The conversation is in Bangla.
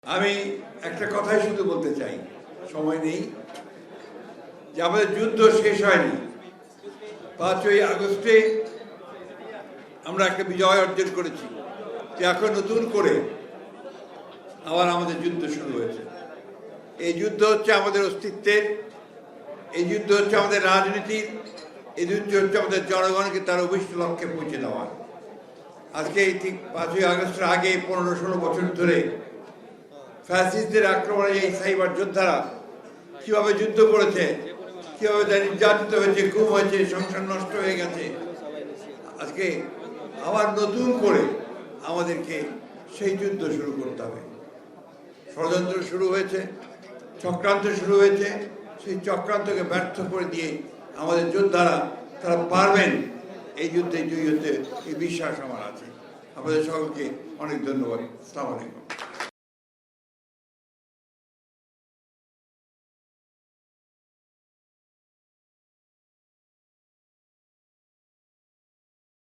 আমি একটা কথাই শুধু বলতে চাই, সময় নেই, যে আমাদের যুদ্ধ শেষ হয়নি। 5ই আগস্টে আমরা একটা বিজয় অর্জন করেছি, যে এখন নতুন করে আবার আমাদের যুদ্ধ শুরু হয়েছে। এই যুদ্ধ হচ্ছে আমাদের অস্তিত্বের, এই যুদ্ধ হচ্ছে আমাদের রাজনীতির, এই যুদ্ধ হচ্ছে আমাদের জনগণকে তার অভিষ্ট লক্ষ্যে পৌঁছে দেওয়া। আজকে এই ঠিক 5ই আগস্টের আগে 15-16 বছর ধরে ফ্যাসিস্টদের আক্রমণে এই সাইবার যোদ্ধারা কিভাবে যুদ্ধ করেছে, কিভাবে তারা নির্যাতিত হয়েছে, গুম হয়েছে, সংসার নষ্ট হয়ে গেছে। আজকে আবার নতুন করে আমাদেরকে সেই যুদ্ধ শুরু করতে হবে। ষড়যন্ত্র শুরু হয়েছে, চক্রান্ত শুরু হয়েছে, সেই চক্রান্তকে ব্যর্থ করে দিয়ে আমাদের যোদ্ধারা তারা পারবেন এই যুদ্ধে জয়ী হতে, এই বিশ্বাস আমার আছে। আপনাদের সকলকে অনেক ধন্যবাদ। আসসালামু আলাইকুম।